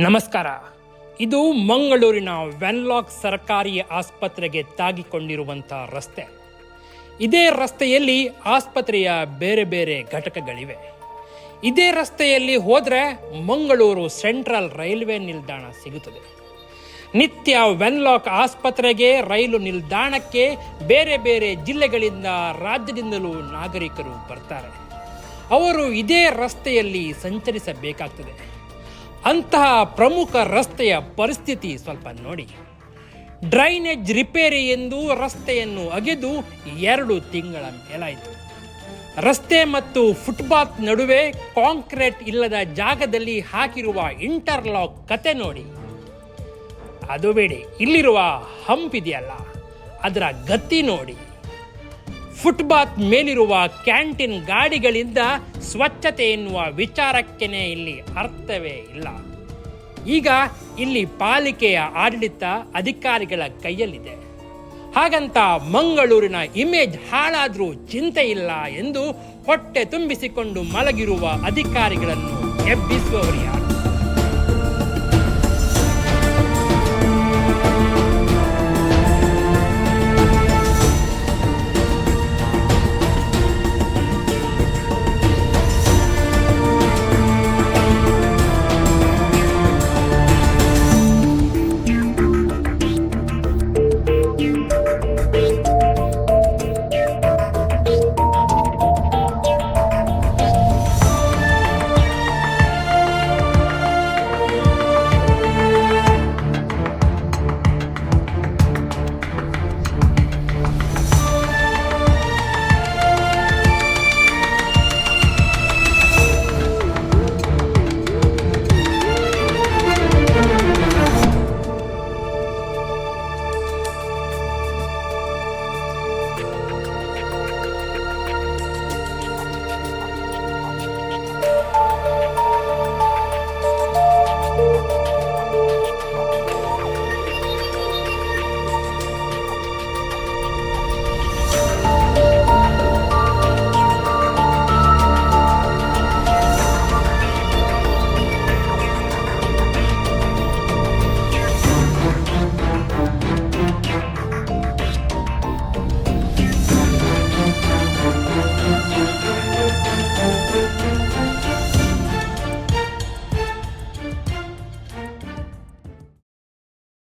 ನಮಸ್ಕಾರ. ಇದು ಮಂಗಳೂರಿನ ವೆನ್ಲಾಕ್ ಸರ್ಕಾರಿ ಆಸ್ಪತ್ರೆಗೆ ತಾಗಿಕೊಂಡಿರುವಂಥ ರಸ್ತೆ. ಇದೇ ರಸ್ತೆಯಲ್ಲಿ ಆಸ್ಪತ್ರೆಯ ಬೇರೆ ಬೇರೆ ಘಟಕಗಳಿವೆ. ಇದೇ ರಸ್ತೆಯಲ್ಲಿ ಹೋದರೆ ಮಂಗಳೂರು ಸೆಂಟ್ರಲ್ ರೈಲ್ವೆ ನಿಲ್ದಾಣ ಸಿಗುತ್ತದೆ. ನಿತ್ಯ ವೆನ್ಲಾಕ್ ಆಸ್ಪತ್ರೆಗೆ ರೈಲು ನಿಲ್ದಾಣಕ್ಕೆ ಬೇರೆ ಬೇರೆ ಜಿಲ್ಲೆಗಳಿಂದ ರಾಜ್ಯದಿಂದಲೂ ನಾಗರಿಕರು ಬರ್ತಾರೆ. ಅವರು ಇದೇ ರಸ್ತೆಯಲ್ಲಿ ಸಂಚರಿಸಬೇಕಾಗ್ತದೆ. ಅಂತಹ ಪ್ರಮುಖ ರಸ್ತೆಯ ಪರಿಸ್ಥಿತಿ ಸ್ವಲ್ಪ ನೋಡಿ. ಡ್ರೈನೇಜ್ ರಿಪೇರಿ ಎಂದು ರಸ್ತೆಯನ್ನು ಅಗೆದು 2 ತಿಂಗಳ ಮೇಲಾಯಿತು. ರಸ್ತೆ ಮತ್ತು ಫುಟ್ಪಾತ್ ನಡುವೆ ಕಾಂಕ್ರೀಟ್ ಇಲ್ಲದ ಜಾಗದಲ್ಲಿ ಹಾಕಿರುವ ಇಂಟರ್ಲಾಕ್ ಕತೆ ನೋಡಿ. ಅದು ಬೇಡಿ, ಇಲ್ಲಿರುವ ಹಂಪ್ ಇದೆಯಲ್ಲ, ಅದರ ಗತಿ ನೋಡಿ. ಫುಟ್ಪಾತ್ ಮೇಲಿರುವ ಕ್ಯಾಂಟೀನ್ ಗಾಡಿಗಳಿಂದ ಸ್ವಚ್ಛತೆ ಎನ್ನುವ ವಿಚಾರಕ್ಕೇನೆ ಇಲ್ಲಿ ಅರ್ಥವೇ ಇಲ್ಲ. ಈಗ ಇಲ್ಲಿ ಪಾಲಿಕೆಯ ಆಡಳಿತ ಅಧಿಕಾರಿಗಳ ಕೈಯಲ್ಲಿದೆ. ಹಾಗಂತ ಮಂಗಳೂರಿನ ಇಮೇಜ್ ಹಾಳಾದರೂ ಚಿಂತೆ ಇಲ್ಲ ಎಂದು ಹೊಟ್ಟೆ ತುಂಬಿಸಿಕೊಂಡು ಮಲಗಿರುವ ಅಧಿಕಾರಿಗಳನ್ನು ಎಬ್ಬಿಸುವವರು ಯಾರು?